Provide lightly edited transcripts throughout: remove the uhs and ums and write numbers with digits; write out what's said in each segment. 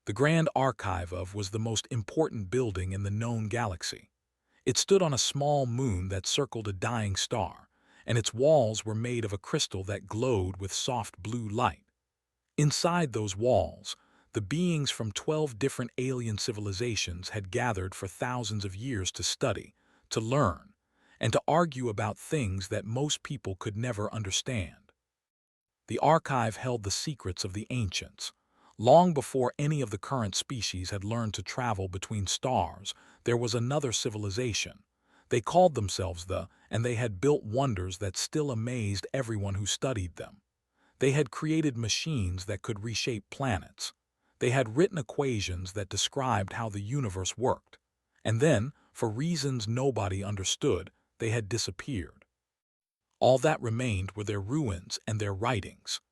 The Grand Archive of was the most important building in the known galaxy. It stood on a small moon that circled a dying star, and its walls were made of a crystal that glowed with soft blue light. Inside those walls, the beings from 12 different alien civilizations had gathered for thousands of years to study, to learn, and to argue about things that most people could never understand. The archive held the secrets of the ancients. Long before any of the current species had learned to travel between stars, there was another civilization. They called themselves and they had built wonders that still amazed everyone who studied them. They had created machines that could reshape planets. They had written equations that described how the universe worked. And then, for reasons nobody understood, they had disappeared. All that remained were their ruins and their writings.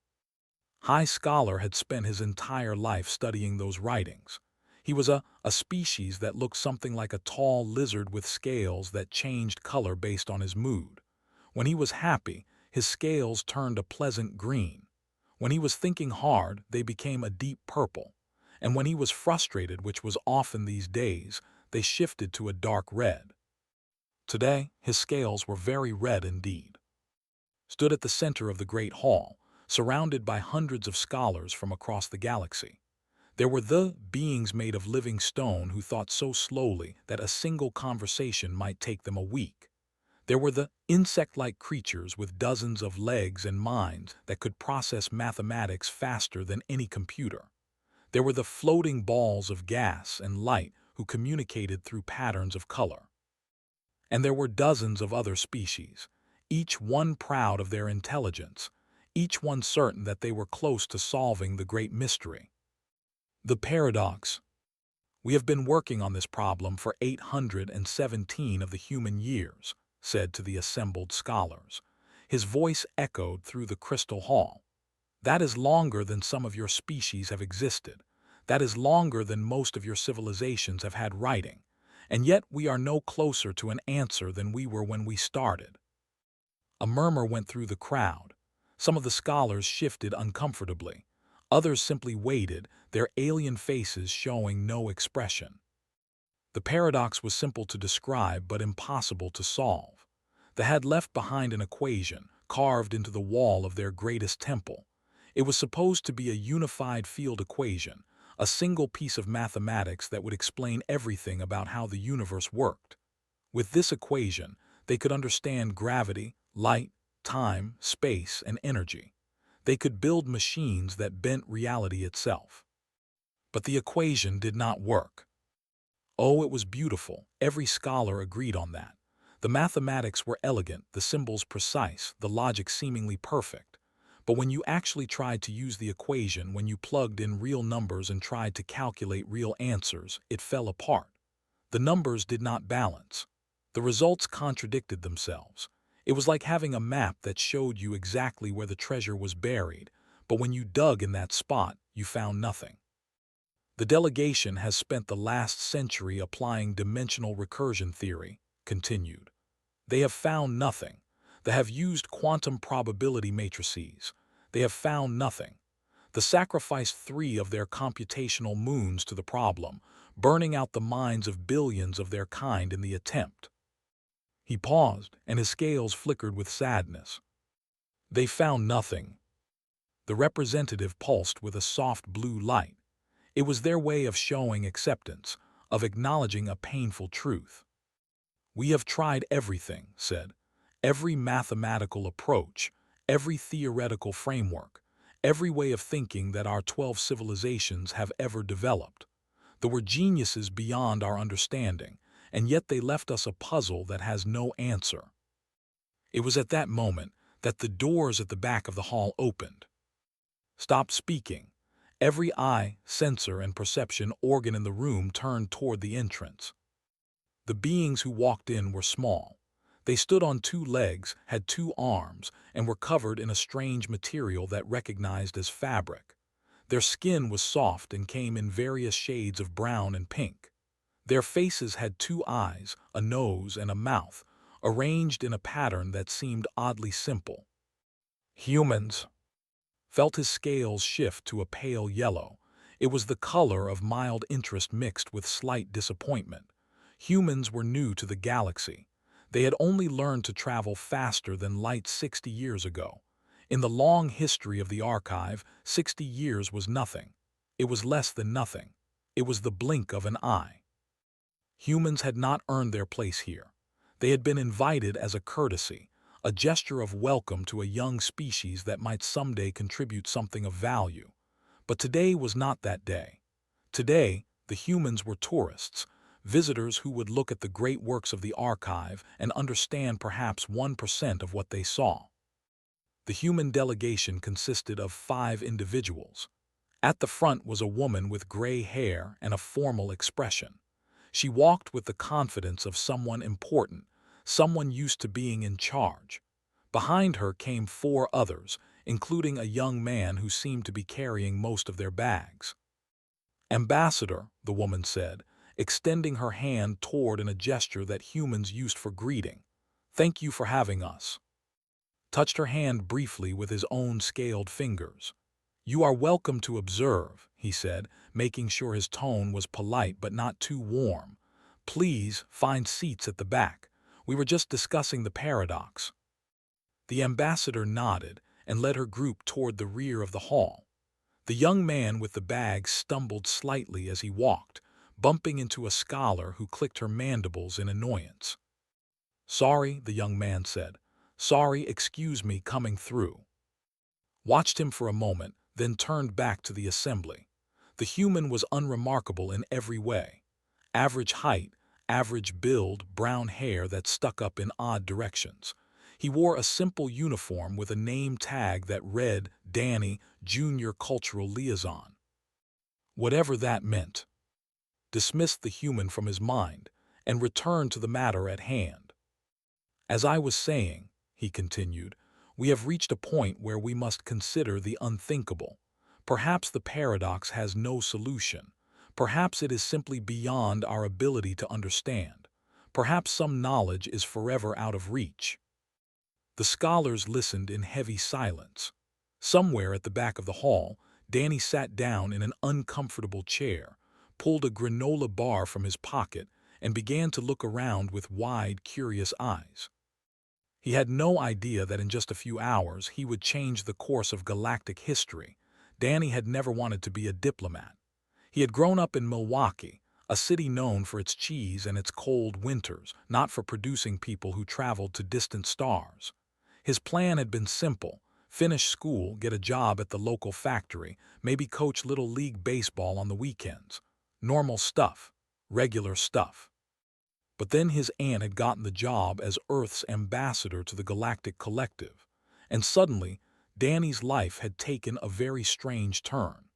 High Scholar had spent his entire life studying those writings. He was a species that looked something like a tall lizard with scales that changed color based on his mood. When he was happy, his scales turned a pleasant green. When he was thinking hard, they became a deep purple. And when he was frustrated, which was often these days, they shifted to a dark red. Today, his scales were very red indeed. Stood at the center of the great hall, surrounded by hundreds of scholars from across the galaxy. There were the beings made of living stone who thought so slowly that a single conversation might take them a week. There were the insect-like creatures with dozens of legs and minds that could process mathematics faster than any computer. There were the floating balls of gas and light who communicated through patterns of color. And there were dozens of other species, each one proud of their intelligence, each one certain that they were close to solving the great mystery. The paradox. We have been working on this problem for 817 of the human years, said to the assembled scholars. His voice echoed through the crystal hall. That is longer than some of your species have existed. That is longer than most of your civilizations have had writing. And yet we are no closer to an answer than we were when we started. A murmur went through the crowd. Some of the scholars shifted uncomfortably. Others simply waited, their alien faces showing no expression. The paradox was simple to describe but impossible to solve. They had left behind an equation, carved into the wall of their greatest temple. It was supposed to be a unified field equation, a single piece of mathematics that would explain everything about how the universe worked. With this equation, they could understand gravity, light, time, space, and energy. They could build machines that bent reality itself. But the equation did not work. Oh, it was beautiful. Every scholar agreed on that. The mathematics were elegant, the symbols precise, the logic seemingly perfect. But when you actually tried to use the equation, when you plugged in real numbers and tried to calculate real answers, it fell apart. The numbers did not balance. The results contradicted themselves. It was like having a map that showed you exactly where the treasure was buried, but when you dug in that spot, you found nothing. The delegation has spent the last century applying dimensional recursion theory, continued. They have found nothing. They have used quantum probability matrices. They have found nothing. They sacrificed 3 of their computational moons to the problem, burning out the minds of billions of their kind in the attempt. He paused, and his scales flickered with sadness. They found nothing. The representative pulsed with a soft blue light. It was their way of showing acceptance, of acknowledging a painful truth. We have tried everything, said. Every mathematical approach, every theoretical framework, every way of thinking that our 12 civilizations have ever developed. They were geniuses beyond our understanding, and yet they left us a puzzle that has no answer. It was at that moment that the doors at the back of the hall opened. Stop speaking. Every eye, sensor, and perception organ in the room turned toward the entrance. The beings who walked in were small. They stood on 2 legs, had 2 arms, and were covered in a strange material that recognized as fabric. Their skin was soft and came in various shades of brown and pink. Their faces had 2 eyes, a nose, and a mouth, arranged in a pattern that seemed oddly simple. Humans. Felt his scales shift to a pale yellow. It was the color of mild interest mixed with slight disappointment. Humans were new to the galaxy. They had only learned to travel faster than light 60 years ago. In the long history of the archive, 60 years was nothing. It was less than nothing. It was the blink of an eye. Humans had not earned their place here. They had been invited as a courtesy, a gesture of welcome to a young species that might someday contribute something of value. But today was not that day. Today, the humans were tourists, visitors who would look at the great works of the archive and understand perhaps 1% of what they saw. The human delegation consisted of 5 individuals. At the front was a woman with gray hair and a formal expression. She walked with the confidence of someone important, someone used to being in charge. Behind her came 4 others, including a young man who seemed to be carrying most of their bags. "Ambassador," the woman said, extending her hand toward in a gesture that humans used for greeting. "Thank you for having us." Touched her hand briefly with his own scaled fingers. "You are welcome to observe," he said, making sure his tone was polite but not too warm. "Please find seats at the back. We were just discussing the paradox." The ambassador nodded and led her group toward the rear of the hall. The young man with the bag stumbled slightly as he walked, bumping into a scholar who clicked her mandibles in annoyance. "Sorry," the young man said. "Sorry, excuse me coming through." Watched him for a moment, then turned back to the assembly. The human was unremarkable in every way. Average height, average build, brown hair that stuck up in odd directions. He wore a simple uniform with a name tag that read Danny, Junior Cultural Liaison. Whatever that meant. Dismissed the human from his mind and returned to the matter at hand. "As I was saying," he continued, "we have reached a point where we must consider the unthinkable. Perhaps the paradox has no solution. Perhaps it is simply beyond our ability to understand. Perhaps some knowledge is forever out of reach." The scholars listened in heavy silence. Somewhere at the back of the hall, Danny sat down in an uncomfortable chair, pulled a granola bar from his pocket, and began to look around with wide, curious eyes. He had no idea that in just a few hours he would change the course of galactic history. Danny had never wanted to be a diplomat. He had grown up in Milwaukee, a city known for its cheese and its cold winters, not for producing people who traveled to distant stars. His plan had been simple: finish school, get a job at the local factory, maybe coach Little League baseball on the weekends. Normal stuff. Regular stuff. But then his aunt had gotten the job as Earth's ambassador to the Galactic Collective, and suddenly, Danny's life had taken a very strange turn.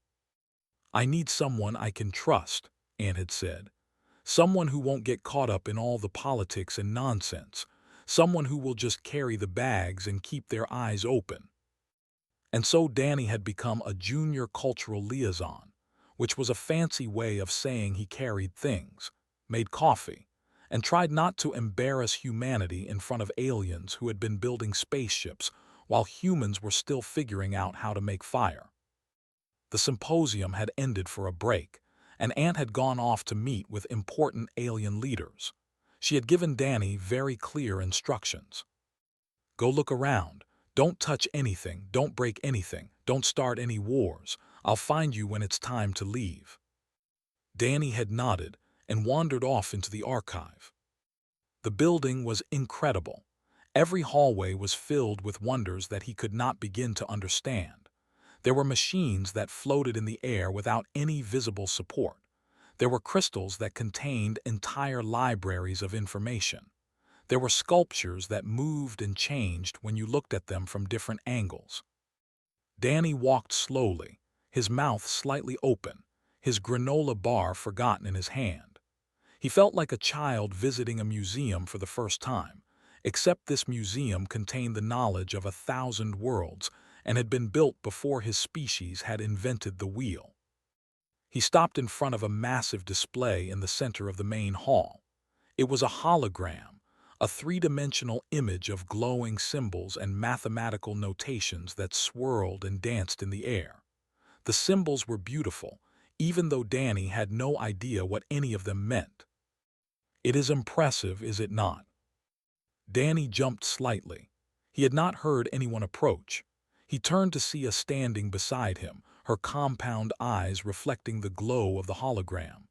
"I need someone I can trust," Aunt had said. "Someone who won't get caught up in all the politics and nonsense. Someone who will just carry the bags and keep their eyes open." And so Danny had become a junior cultural liaison, which was a fancy way of saying he carried things, made coffee, and tried not to embarrass humanity in front of aliens who had been building spaceships while humans were still figuring out how to make fire. The symposium had ended for a break, and Aunt had gone off to meet with important alien leaders. She had given Danny very clear instructions. "Go look around. Don't touch anything, don't break anything, don't start any wars. I'll find you when it's time to leave." Danny had nodded and wandered off into the archive. The building was incredible. Every hallway was filled with wonders that he could not begin to understand. There were machines that floated in the air without any visible support. There were crystals that contained entire libraries of information. There were sculptures that moved and changed when you looked at them from different angles. Danny walked slowly, his mouth slightly open, his granola bar forgotten in his hand. He felt like a child visiting a museum for the first time, except this museum contained the knowledge of 1,000 worlds and had been built before his species had invented the wheel. He stopped in front of a massive display in the center of the main hall. It was a hologram, a three-dimensional image of glowing symbols and mathematical notations that swirled and danced in the air. The symbols were beautiful, even though Danny had no idea what any of them meant. "It is impressive, is it not?" Danny jumped slightly. He had not heard anyone approach. He turned to see a standing beside him, her compound eyes reflecting the glow of the hologram.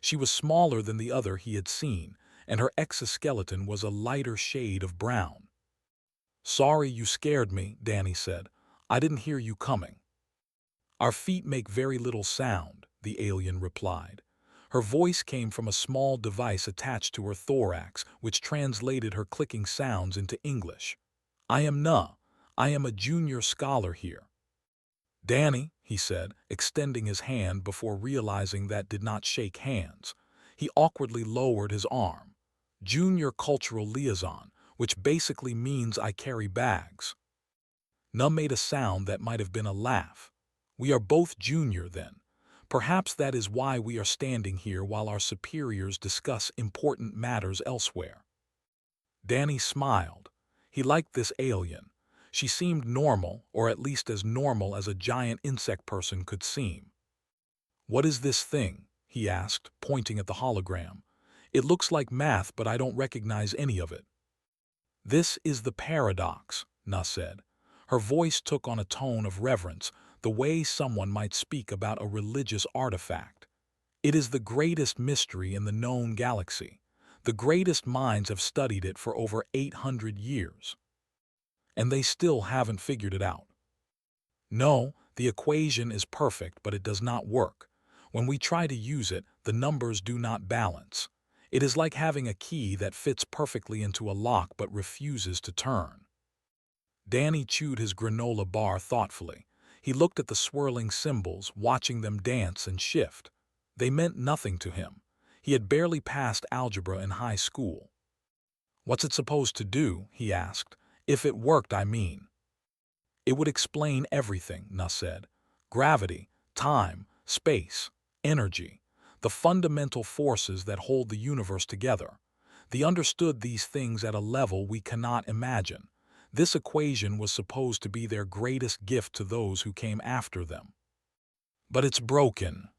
She was smaller than the other he had seen, and her exoskeleton was a lighter shade of brown. "Sorry you scared me," Danny said. "I didn't hear you coming." "Our feet make very little sound," the alien replied. Her voice came from a small device attached to her thorax, which translated her clicking sounds into English. "I am a junior scholar here." "Danny," he said, extending his hand before realizing that did not shake hands. He awkwardly lowered his arm. "Junior cultural liaison, which basically means I carry bags." Nuh made a sound that might have been a laugh. "We are both junior, then. Perhaps that is why we are standing here while our superiors discuss important matters elsewhere." Danny smiled. He liked this alien. She seemed normal, or at least as normal as a giant insect person could seem. "What is this thing?" he asked, pointing at the hologram. "It looks like math, but I don't recognize any of it." "This is the paradox," Nuh said. Her voice took on a tone of reverence, the way someone might speak about a religious artifact. "It is the greatest mystery in the known galaxy. The greatest minds have studied it for over 800 years. And they still haven't figured it out. No, the equation is perfect, but it does not work. When we try to use it, the numbers do not balance. It is like having a key that fits perfectly into a lock but refuses to turn." Danny chewed his granola bar thoughtfully. He looked at the swirling symbols, watching them dance and shift. They meant nothing to him. He had barely passed algebra in high school. "What's it supposed to do?" he asked. "If it worked, I mean." "It would explain everything," Nuh said. "Gravity, time, space, energy, the fundamental forces that hold the universe together. They understood these things at a level we cannot imagine. This equation was supposed to be their greatest gift to those who came after them. But it's broken."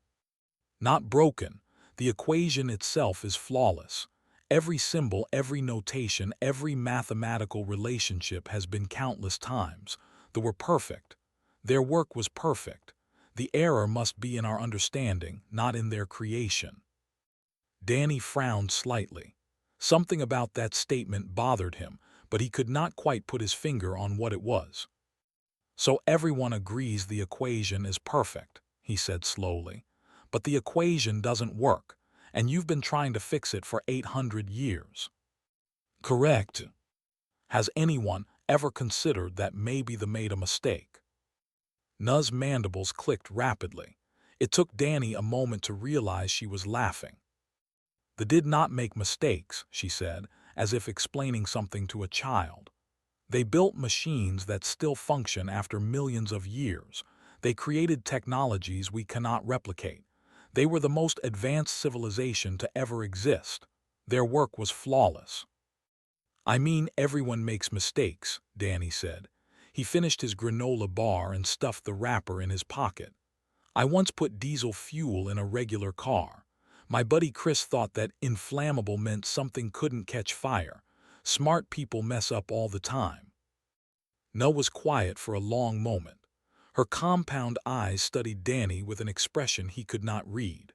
"Not broken. The equation itself is flawless. Every symbol, every notation, every mathematical relationship has been countless times. They were perfect. Their work was perfect. The error must be in our understanding, not in their creation." Danny frowned slightly. Something about that statement bothered him, but he could not quite put his finger on what it was. "So everyone agrees the equation is perfect," he said slowly. "But the equation doesn't work, and you've been trying to fix it for 800 years. Correct. Has anyone ever considered that maybe they made a mistake?" Nuh's mandibles clicked rapidly. It took Danny a moment to realize she was laughing. "They did not make mistakes," she said, as if explaining something to a child. "They built machines that still function after millions of years. They created technologies we cannot replicate. They were the most advanced civilization to ever exist. Their work was flawless." "I mean, everyone makes mistakes," Danny said. He finished his granola bar and stuffed the wrapper in his pocket. "I once put diesel fuel in a regular car. My buddy Chris thought that inflammable meant something couldn't catch fire. Smart people mess up all the time." Nuh was quiet for a long moment. Her compound eyes studied Danny with an expression he could not read.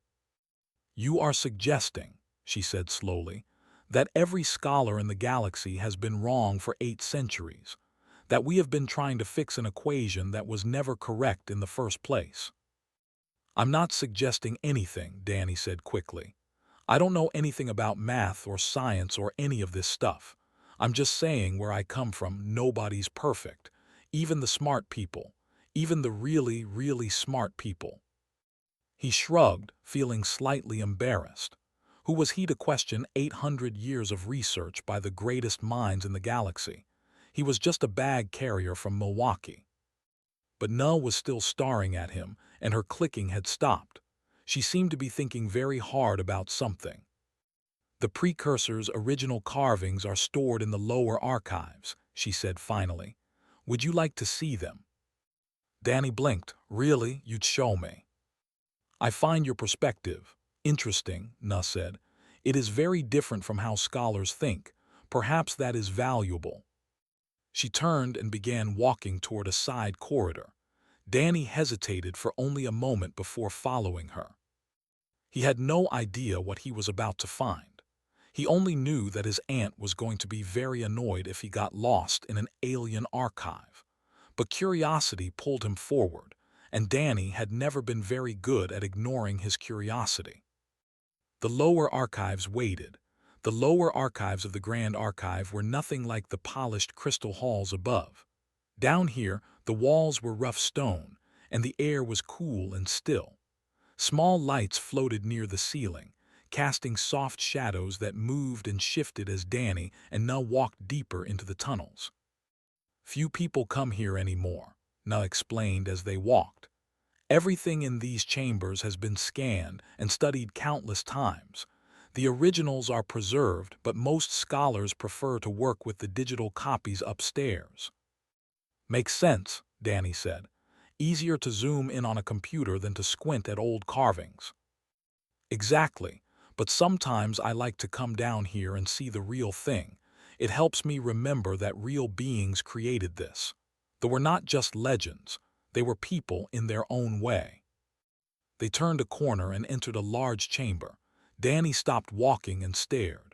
"You are suggesting," she said slowly, "that every scholar in the galaxy has been wrong for 8 centuries, that we have been trying to fix an equation that was never correct in the first place." "I'm not suggesting anything," Danny said quickly. "I don't know anything about math or science or any of this stuff. I'm just saying where I come from, nobody's perfect. Even the smart people. Even the really, really smart people." He shrugged, feeling slightly embarrassed. Who was he to question 800 years of research by the greatest minds in the galaxy? He was just a bag carrier from Milwaukee. But Nuh was still staring at him, and her clicking had stopped. She seemed to be thinking very hard about something. "The precursor's original carvings are stored in the lower archives," she said finally. "Would you like to see them?" Danny blinked. "Really? You'd show me?" I find your perspective interesting, Na said. It is very different from how scholars think. Perhaps that is valuable. She turned and began walking toward a side corridor. Danny hesitated for only a moment before following her. He had no idea what he was about to find. He only knew that his aunt was going to be very annoyed if he got lost in an alien archive. But curiosity pulled him forward, and Danny had never been very good at ignoring his curiosity. The lower archives waited. The lower archives of the Grand Archive were nothing like the polished crystal halls above. Down here, the walls were rough stone, and the air was cool and still. Small lights floated near the ceiling, casting soft shadows that moved and shifted as Danny and Na walked deeper into the tunnels. Few people come here anymore, Na explained as they walked. Everything in these chambers has been scanned and studied countless times. The originals are preserved, but most scholars prefer to work with the digital copies upstairs. Makes sense, Danny said. Easier to zoom in on a computer than to squint at old carvings. Exactly, but sometimes I like to come down here and see the real thing. It helps me remember that real beings created this. They were not just legends, they were people in their own way. They turned a corner and entered a large chamber. Danny stopped walking and stared.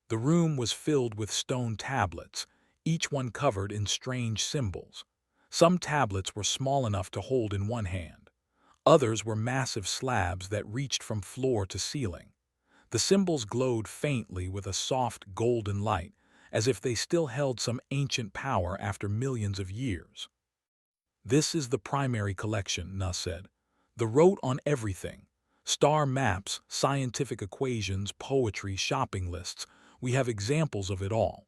The room was filled with stone tablets, each one covered in strange symbols. Some tablets were small enough to hold in one hand. Others were massive slabs that reached from floor to ceiling. The symbols glowed faintly with a soft golden light, as if they still held some ancient power after millions of years. This is the primary collection, Na said. The wrote on everything. Star maps, scientific equations, poetry, shopping lists. We have examples of it all.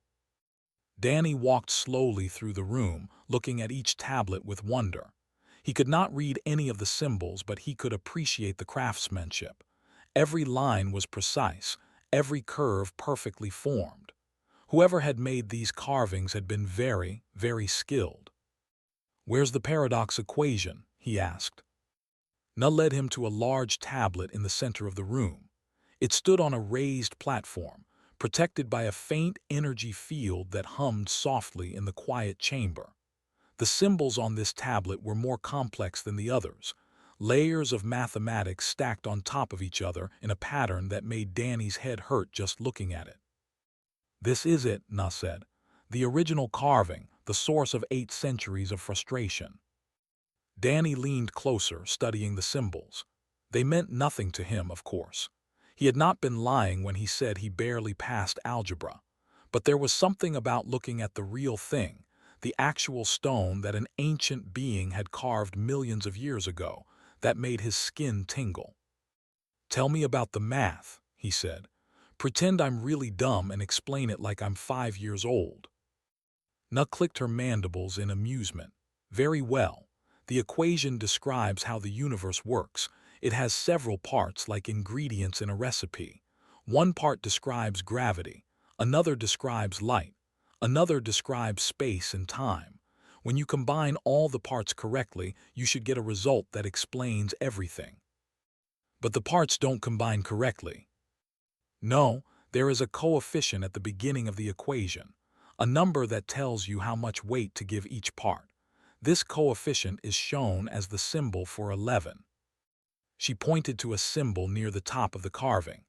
Danny walked slowly through the room, looking at each tablet with wonder. He could not read any of the symbols, but he could appreciate the craftsmanship. Every line was precise, every curve perfectly formed. Whoever had made these carvings had been very, very skilled. "Where's the paradox equation?" he asked. Na led him to a large tablet in the center of the room. It stood on a raised platform, protected by a faint energy field that hummed softly in the quiet chamber. The symbols on this tablet were more complex than the others, layers of mathematics stacked on top of each other in a pattern that made Danny's head hurt just looking at it. "This is it," Na said. "The original carving, the source of 8 centuries of frustration." Danny leaned closer, studying the symbols. They meant nothing to him, of course. He had not been lying when he said he barely passed algebra. But there was something about looking at the real thing, the actual stone that an ancient being had carved millions of years ago, that made his skin tingle. "Tell me about the math," he said. "Pretend I'm really dumb and explain it like I'm 5 years old." Na clicked her mandibles in amusement. "Very well. The equation describes how the universe works. It has several parts like ingredients in a recipe. One part describes gravity, another describes light, another describes space and time. When you combine all the parts correctly, you should get a result that explains everything." "But the parts don't combine correctly." "No, there is a coefficient at the beginning of the equation, a number that tells you how much weight to give each part. This coefficient is shown as the symbol for 11. She pointed to a symbol near the top of the carving.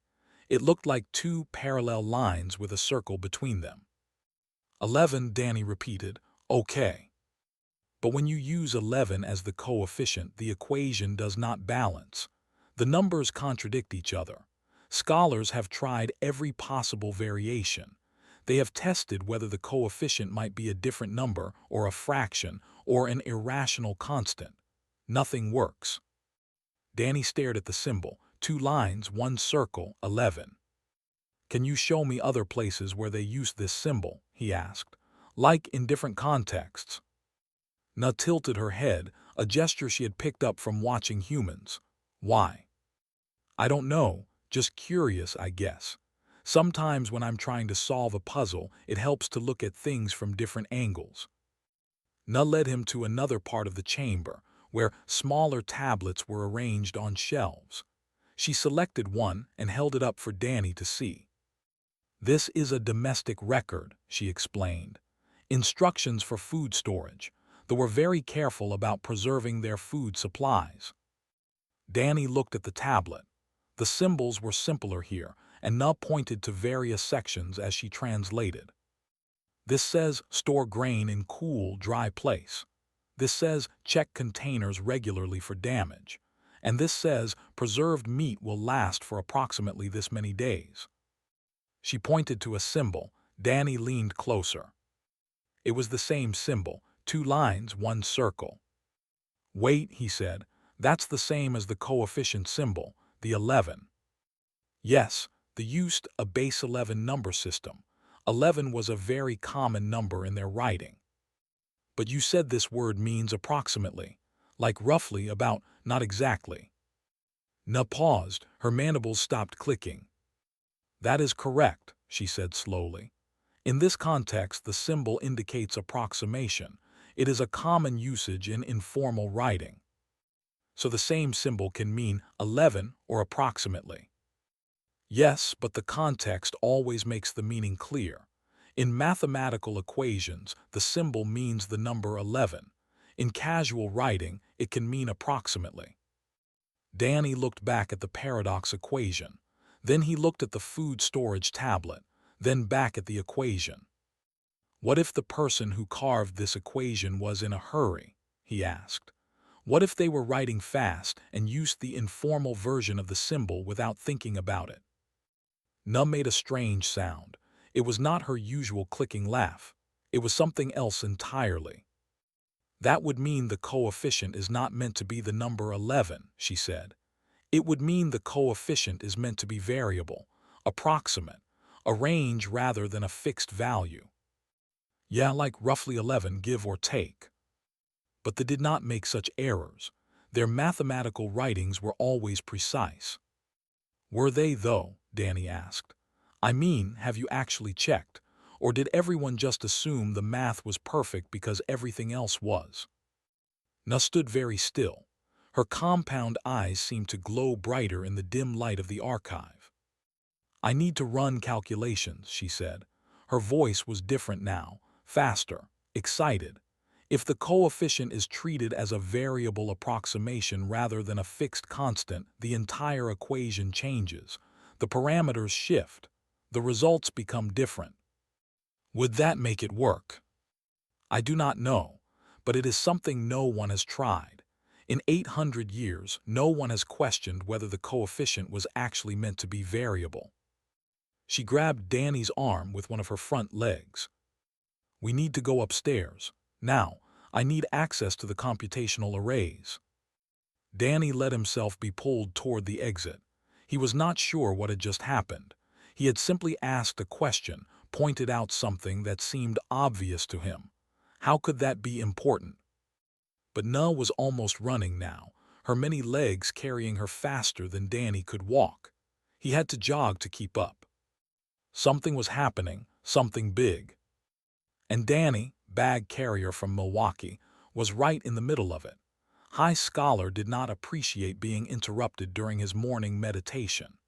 It looked like 2 parallel lines with a circle between them. 11, Danny repeated. "Okay. But when you use 11 as the coefficient, the equation does not balance. The numbers contradict each other. Scholars have tried every possible variation. They have tested whether the coefficient might be a different number or a fraction or an irrational constant. Nothing works." Danny stared at the symbol. 2 lines, 1 circle, 11. "Can you show me other places where they use this symbol?" he asked. "Like in different contexts." Na tilted her head, a gesture she had picked up from watching humans. "Why?" "I don't know, just curious, I guess. Sometimes when I'm trying to solve a puzzle, it helps to look at things from different angles." Na led him to another part of the chamber, where smaller tablets were arranged on shelves. She selected one and held it up for Danny to see. "This is a domestic record," she explained. "Instructions for food storage. They were very careful about preserving their food supplies." Danny looked at the tablet. The symbols were simpler here, and Na pointed to various sections as she translated. "This says store grain in cool, dry place. This says check containers regularly for damage. And this says preserved meat will last for approximately this many days." She pointed to a symbol. Danny leaned closer. It was the same symbol, 2 lines, 1 circle. "Wait," he said, "that's the same as the coefficient symbol, the 11. Yes, they used a base 11 number system. 11 was a very common number in their writing. But you said this word means approximately, like roughly, about, not exactly." Na paused, her mandibles stopped clicking. "That is correct," she said slowly. "In this context, the symbol indicates approximation. It is a common usage in informal writing. So the same symbol can mean 11 or approximately." "Yes, but the context always makes the meaning clear. In mathematical equations, the symbol means the number 11. In casual writing, it can mean approximately." Danny looked back at the paradox equation. Then he looked at the food storage tablet, then back at the equation. "What if the person who carved this equation was in a hurry?" he asked. "What if they were writing fast and used the informal version of the symbol without thinking about it?" Na made a strange sound. It was not her usual clicking laugh. It was something else entirely. "That would mean the coefficient is not meant to be the number 11, she said. "It would mean the coefficient is meant to be variable, approximate, a range rather than a fixed value. Yeah, like roughly 11, give or take." But they did not make such errors. Their mathematical writings were always precise. "Were they, though?" Danny asked. "I mean, have you actually checked? Or did everyone just assume the math was perfect because everything else was?" Na stood very still. Her compound eyes seemed to glow brighter in the dim light of the archive. "I need to run calculations," she said. Her voice was different now, faster, excited. "If the coefficient is treated as a variable approximation rather than a fixed constant, the entire equation changes. The parameters shift. The results become different. Would that make it work? I do not know, but it is something no one has tried. In 800 years, no one has questioned whether the coefficient was actually meant to be variable." She grabbed Danny's arm with one of her front legs. "We need to go upstairs. Now, I need access to the computational arrays." Danny let himself be pulled toward the exit. He was not sure what had just happened. He had simply asked a question, pointed out something that seemed obvious to him. How could that be important? But Na was almost running now, her many legs carrying her faster than Danny could walk. He had to jog to keep up. Something was happening, something big. And Danny, bag carrier from Milwaukee, was right in the middle of it. High Scholar did not appreciate being interrupted during his morning meditation.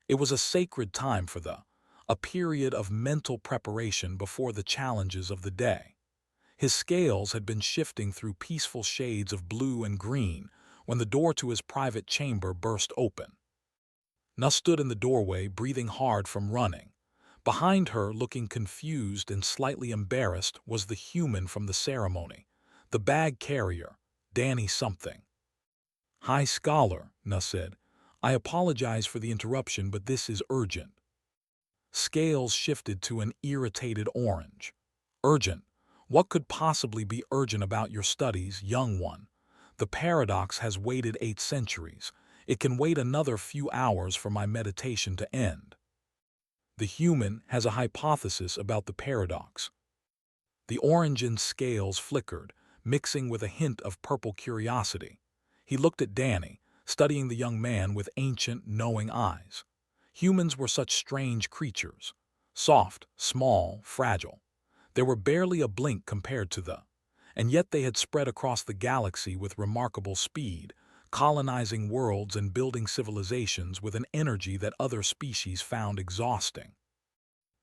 It was a sacred time for a period of mental preparation before the challenges of the day. His scales had been shifting through peaceful shades of blue and green when the door to his private chamber burst open. Na stood in the doorway, breathing hard from running. Behind her, looking confused and slightly embarrassed, was the human from the ceremony, the bag carrier, Danny something. "High Scholar," Na said. "I apologize for the interruption, but this is urgent." Scales shifted to an irritated orange. "Urgent? What could possibly be urgent about your studies, young one? The paradox has waited 8 centuries. It can wait another few hours for my meditation to end." The human has a hypothesis about the paradox. The orange in scales flickered, mixing with a hint of purple curiosity. He looked at Danny, studying the young man with ancient, knowing eyes. Humans were such strange creatures. Soft, small, fragile. They were barely a blink compared to and yet they had spread across the galaxy with remarkable speed, colonizing worlds and building civilizations with an energy that other species found exhausting.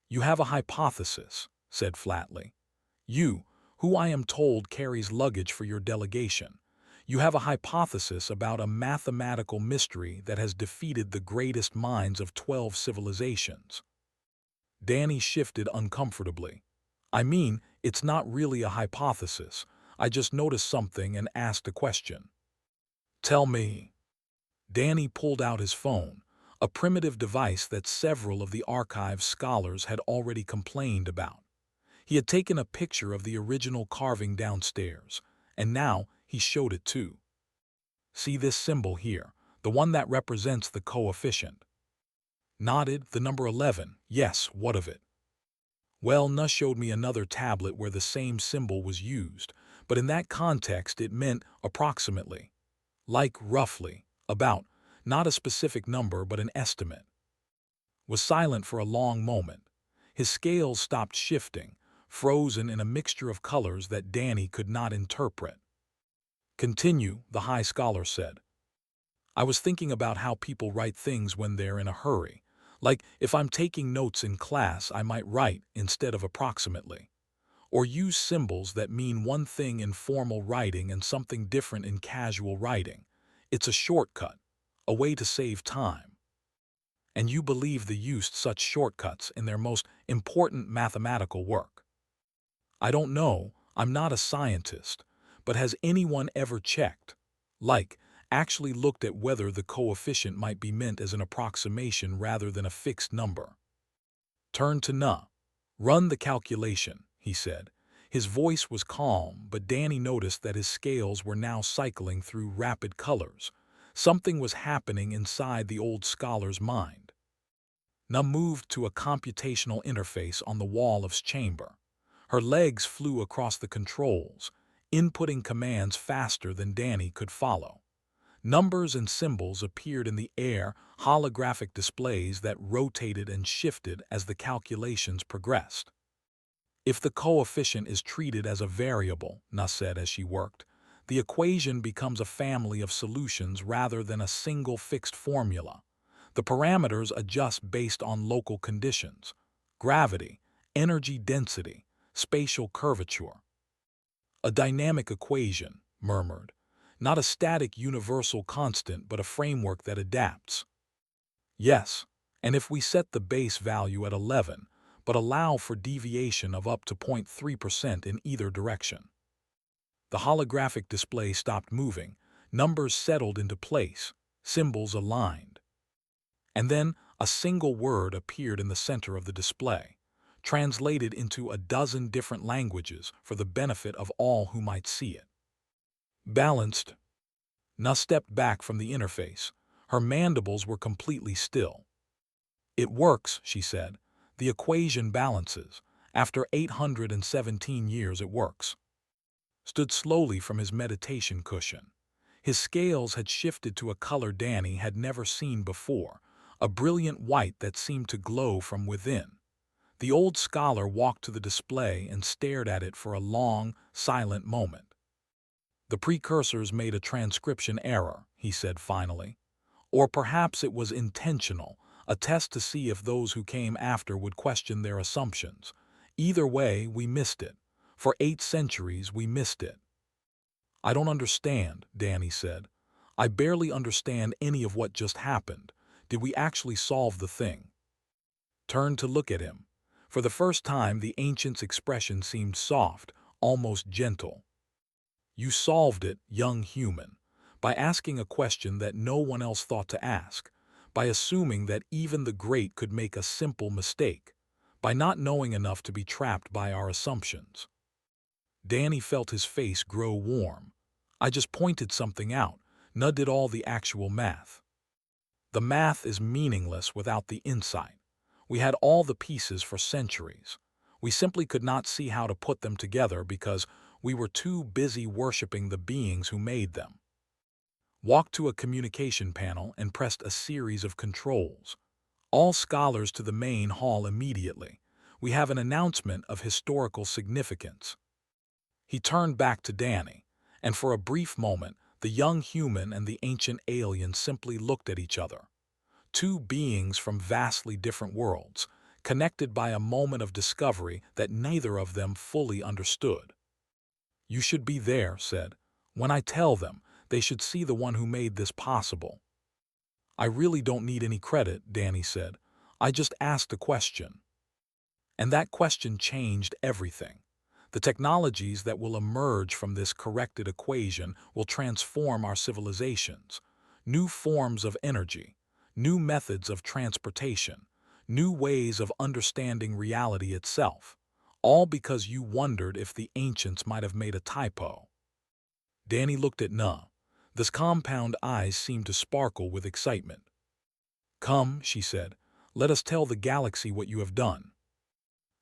"You have a hypothesis," said flatly. "You, who I am told carries luggage for your delegation. You have a hypothesis about a mathematical mystery that has defeated the greatest minds of 12 civilizations." Danny shifted uncomfortably. "I mean, it's not really a hypothesis. I just noticed something and asked a question." "Tell me." Danny pulled out his phone, a primitive device that several of the archive's scholars had already complained about. He had taken a picture of the original carving downstairs, and now he showed it too. "See this symbol here, the one that represents the coefficient?" Nodded. "The number 11. Yes, what of it?" "Well, Nuss showed me another tablet where the same symbol was used, but in that context it meant approximately. Like roughly, about, not a specific number but an estimate." Was silent for a long moment. His scales stopped shifting, frozen in a mixture of colors that Danny could not interpret. "Continue," the high scholar said. "I was thinking about how people write things when they're in a hurry. Like, if I'm taking notes in class, I might write instead of approximately. Or use symbols that mean one thing in formal writing and something different in casual writing. It's a shortcut, a way to save time." "And you believe they used such shortcuts in their most important mathematical work?" "I don't know, I'm not a scientist, but has anyone ever checked? Like, actually looked at whether the coefficient might be meant as an approximation rather than a fixed number?" "Turn to Na. Run the calculation," he said. His voice was calm, but Danny noticed that his scales were now cycling through rapid colors. Something was happening inside the old scholar's mind. Na moved to a computational interface on the wall of his chamber. Her legs flew across the controls, inputting commands faster than Danny could follow. Numbers and symbols appeared in the air, holographic displays that rotated and shifted as the calculations progressed. "If the coefficient is treated as a variable," Na said as she worked, "the equation becomes a family of solutions rather than a single fixed formula. The parameters adjust based on local conditions: gravity, energy density, spatial curvature." "A dynamic equation," murmured. "Not a static universal constant but a framework that adapts." "Yes, and if we set the base value at 11, but allow for deviation of up to 0.3% in either direction." The holographic display stopped moving, numbers settled into place, symbols aligned. And then a single word appeared in the center of the display, translated into a dozen different languages for the benefit of all who might see it. "Balanced." Na stepped back from the interface. Her mandibles were completely still. "It works," she said. "The equation balances. After 817 years it works." Stood slowly from his meditation cushion. His scales had shifted to a color Danny had never seen before, a brilliant white that seemed to glow from within. The old scholar walked to the display and stared at it for a long, silent moment. "The precursors made a transcription error," he said finally. "Or perhaps it was intentional, a test to see if those who came after would question their assumptions. Either way, we missed it. For 8 centuries, we missed it." "I don't understand," Danny said. "I barely understand any of what just happened. Did we actually solve the thing?" Turned to look at him. For the first time, the ancient's expression seemed soft, almost gentle. "You solved it, young human, by asking a question that no one else thought to ask, by assuming that even the great could make a simple mistake, by not knowing enough to be trapped by our assumptions." Danny felt his face grow warm. "I just pointed something out. Nud did all the actual math." "The math is meaningless without the insight. We had all the pieces for centuries. We simply could not see how to put them together because we were too busy worshiping the beings who made them." Walked to a communication panel and pressed a series of controls. "All scholars to the main hall immediately. We have an announcement of historical significance." He turned back to Danny, and for a brief moment, the young human and the ancient alien simply looked at each other. Two beings from vastly different worlds, connected by a moment of discovery that neither of them fully understood. "You should be there," said. "When I tell them, they should see the one who made this possible." "I really don't need any credit," Danny said. "I just asked a question." And that question changed everything. The technologies that will emerge from this corrected equation will transform our civilizations. New forms of energy, new methods of transportation, new ways of understanding reality itself, all because you wondered if the ancients might have made a typo. Danny looked at Nuh. Those compound eyes seemed to sparkle with excitement. "Come," she said, "let us tell the galaxy what you have done."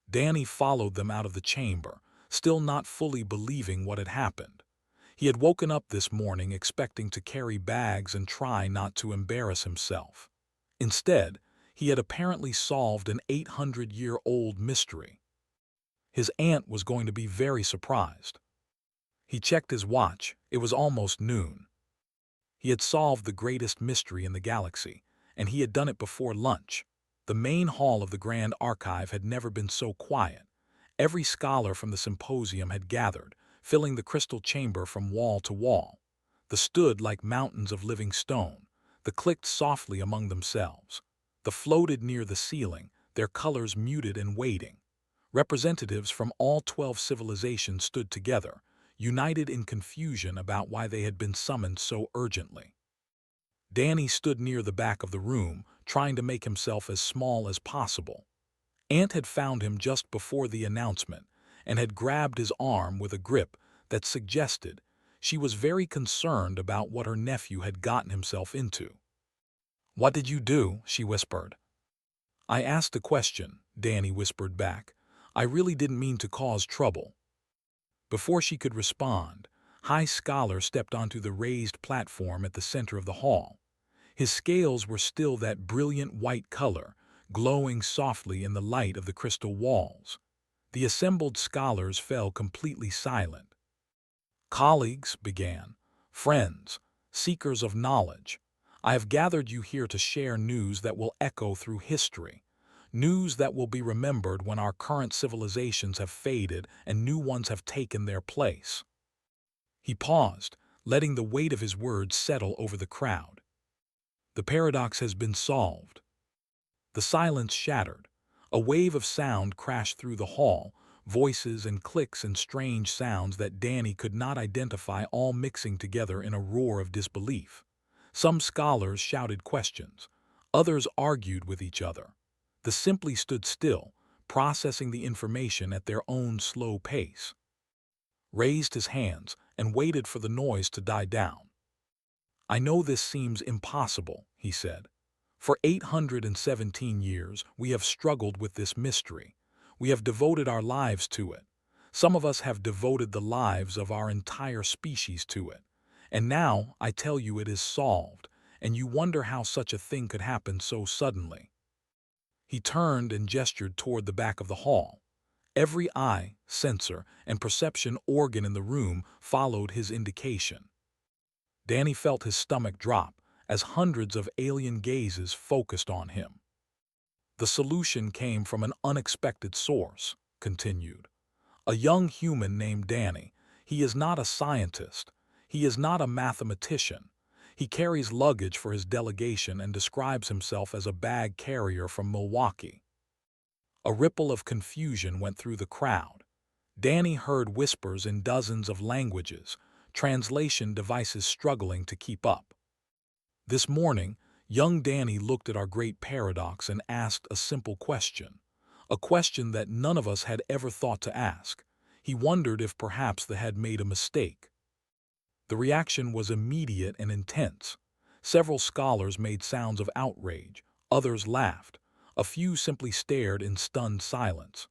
Danny followed them out of the chamber, still not fully believing what had happened. He had woken up this morning expecting to carry bags and try not to embarrass himself. Instead, he had apparently solved an 800-year-old mystery. His aunt was going to be very surprised. He checked his watch. It was almost noon. He had solved the greatest mystery in the galaxy, and he had done it before lunch. The main hall of the Grand Archive had never been so quiet. Every scholar from the symposium had gathered, filling the crystal chamber from wall to wall. The stood like mountains of living stone. The clicked softly among themselves. The floated near the ceiling, their colors muted and waiting. Representatives from all 12 civilizations stood together, united in confusion about why they had been summoned so urgently. Danny stood near the back of the room, trying to make himself as small as possible. Ant had found him just before the announcement and had grabbed his arm with a grip that suggested she was very concerned about what her nephew had gotten himself into. "What did you do?" she whispered. "I asked a question," Danny whispered back. "I really didn't mean to cause trouble." Before she could respond, High Scholar stepped onto the raised platform at the center of the hall. His scales were still that brilliant white color, glowing softly in the light of the crystal walls. The assembled scholars fell completely silent. "Colleagues," began, "friends, seekers of knowledge, I have gathered you here to share news that will echo through history, news that will be remembered when our current civilizations have faded and new ones have taken their place." He paused, letting the weight of his words settle over the crowd. "The paradox has been solved." The silence shattered. A wave of sound crashed through the hall, voices and clicks and strange sounds that Danny could not identify, all mixing together in a roar of disbelief. Some scholars shouted questions. Others argued with each other. The simply stood still, processing the information at their own slow pace. Raised his hands and waited for the noise to die down. "I know this seems impossible," he said. "For 817 years, we have struggled with this mystery. We have devoted our lives to it. Some of us have devoted the lives of our entire species to it. And now, I tell you, it is solved, and you wonder how such a thing could happen so suddenly." He turned and gestured toward the back of the hall. Every eye, sensor, and perception organ in the room followed his indication. Danny felt his stomach drop as hundreds of alien gazes focused on him. "The solution came from an unexpected source," continued. "A young human named Danny. He is not a scientist. He is not a mathematician. He carries luggage for his delegation and describes himself as a bag carrier from Milwaukee." A ripple of confusion went through the crowd. Danny heard whispers in dozens of languages, translation devices struggling to keep up. This morning, young Danny looked at our great paradox and asked a simple question, a question that none of us had ever thought to ask. He wondered if perhaps they had made a mistake. The reaction was immediate and intense. Several scholars made sounds of outrage, others laughed, a few simply stared in stunned silence.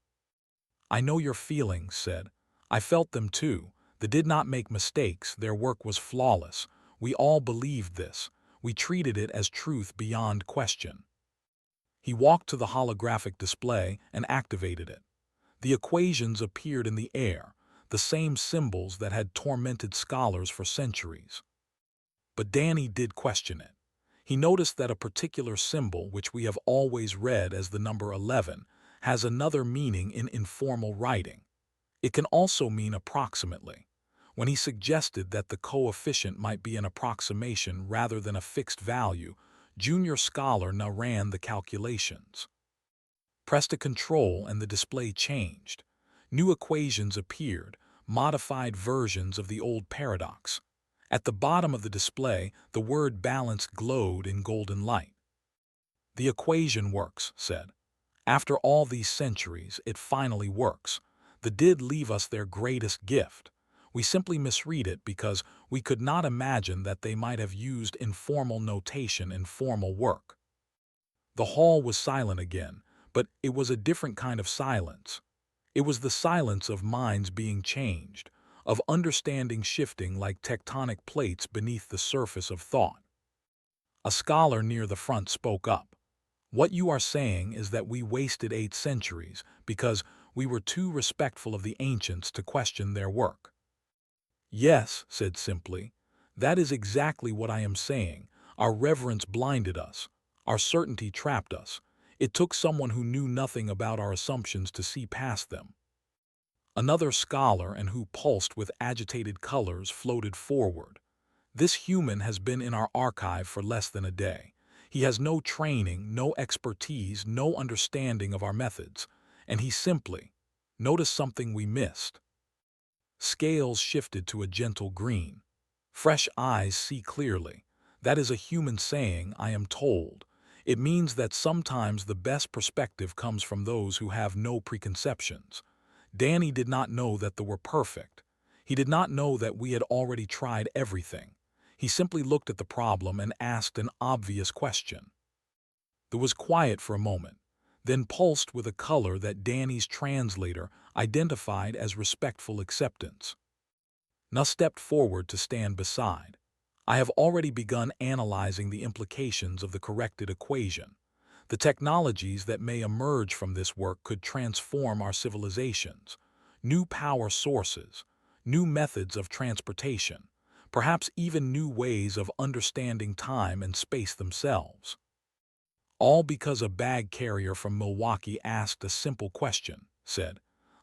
"I know your feelings," said. "I felt them too. They did not make mistakes, their work was flawless. We all believed this. We treated it as truth beyond question." He walked to the holographic display and activated it. The equations appeared in the air. the same symbols that had tormented scholars for centuries. But Danny did question it. He noticed that a particular symbol, which we have always read as the number 11, has another meaning in informal writing. It can also mean approximately. When he suggested that the coefficient might be an approximation rather than a fixed value, junior scholar now ran the calculations. Pressed a control and the display changed. New equations appeared, modified versions of the old paradox. At the bottom of the display, the word balance glowed in golden light. "The equation works," said. "After all these centuries, it finally works. The did leave us their greatest gift. We simply misread it because we could not imagine that they might have used informal notation in formal work." The hall was silent again, but it was a different kind of silence. It was the silence of minds being changed, of understanding shifting like tectonic plates beneath the surface of thought. A scholar near the front spoke up. "What you are saying is that we wasted 8 centuries because we were too respectful of the ancients to question their work." "Yes," said simply, "that is exactly what I am saying. Our reverence blinded us. Our certainty trapped us. It took someone who knew nothing about our assumptions to see past them." Another scholar, and who pulsed with agitated colors, floated forward. "This human has been in our archive for less than a day. He has no training, no expertise, no understanding of our methods, and he simply noticed something we missed." Scales shifted to a gentle green. Fresh eyes see clearly. That is a human saying, I am told. It means that sometimes the best perspective comes from those who have no preconceptions. Danny did not know that they were perfect. He did not know that we had already tried everything. He simply looked at the problem and asked an obvious question. There was quiet for a moment, then pulsed with a color that Danny's translator identified as respectful acceptance. Na stepped forward to stand beside. "I have already begun analyzing the implications of the corrected equation. The technologies that may emerge from this work could transform our civilizations. New power sources, new methods of transportation, perhaps even new ways of understanding time and space themselves." "All because a bag carrier from Milwaukee asked a simple question," said.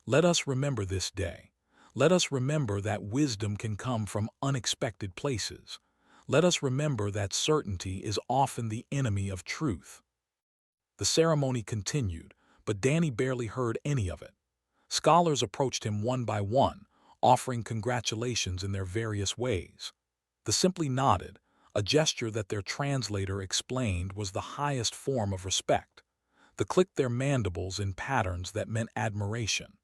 "Let us remember this day. Let us remember that wisdom can come from unexpected places. Let us remember that certainty is often the enemy of truth." The ceremony continued, but Danny barely heard any of it. Scholars approached him one by one, offering congratulations in their various ways. They simply nodded, a gesture that their translator explained was the highest form of respect. They clicked their mandibles in patterns that meant admiration.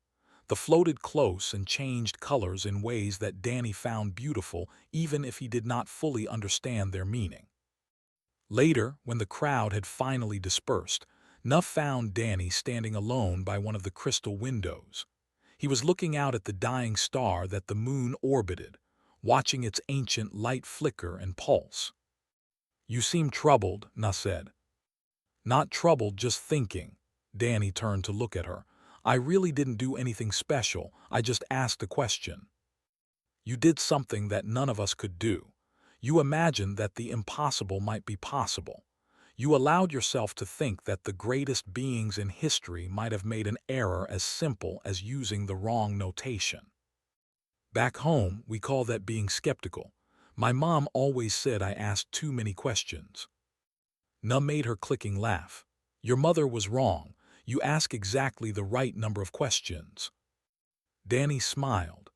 They floated close and changed colors in ways that Danny found beautiful even if he did not fully understand their meaning. Later, when the crowd had finally dispersed, Nuff found Danny standing alone by one of the crystal windows. He was looking out at the dying star that the moon orbited, watching its ancient light flicker and pulse. "You seem troubled," Nuff said. "Not troubled, just thinking." Danny turned to look at her. "I really didn't do anything special, I just asked a question." "You did something that none of us could do. You imagined that the impossible might be possible. You allowed yourself to think that the greatest beings in history might have made an error as simple as using the wrong notation. Back home, we call that being skeptical. My mom always said I asked too many questions." Na made her clicking laugh. "Your mother was wrong. You ask exactly the right number of questions." Danny smiled.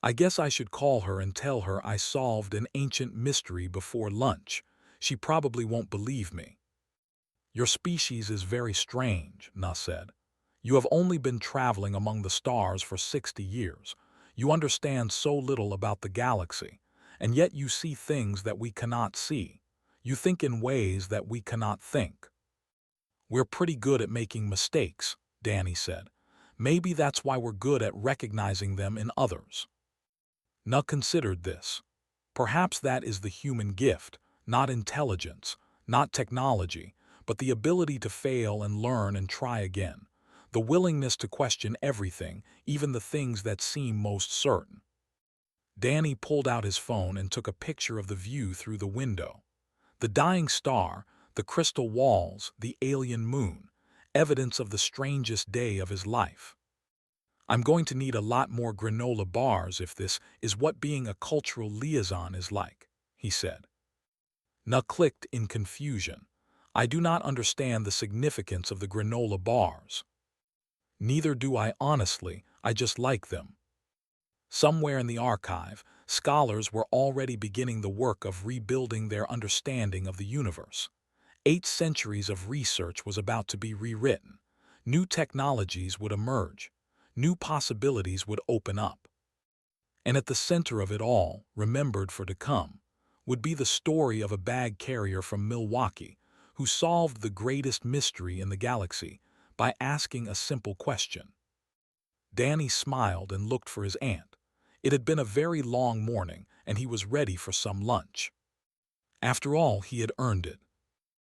"I guess I should call her and tell her I solved an ancient mystery before lunch. She probably won't believe me." "Your species is very strange," Na said. "You have only been traveling among the stars for 60 years. You understand so little about the galaxy, and yet you see things that we cannot see. You think in ways that we cannot think." "We're pretty good at making mistakes," Danny said. "Maybe that's why we're good at recognizing them in others." Na considered this. Perhaps that is the human gift, not intelligence, not technology, but the ability to fail and learn and try again. the willingness to question everything, even the things that seem most certain. Danny pulled out his phone and took a picture of the view through the window. The dying star, the crystal walls, the alien moon, evidence of the strangest day of his life. I'm going to need a lot more granola bars if this is what being a cultural liaison is like, he said. Na clicked in confusion. I do not understand the significance of the granola bars. Neither do I honestly, I just like them. Somewhere in the archive, scholars were already beginning the work of rebuilding their understanding of the universe. 8 centuries of research was about to be rewritten. New technologies would emerge. New possibilities would open up. And at the center of it all, remembered for to come, would be the story of a bag carrier from Milwaukee who solved the greatest mystery in the galaxy by asking a simple question. Danny smiled and looked for his aunt. It had been a very long morning, and he was ready for some lunch. After all, he had earned it.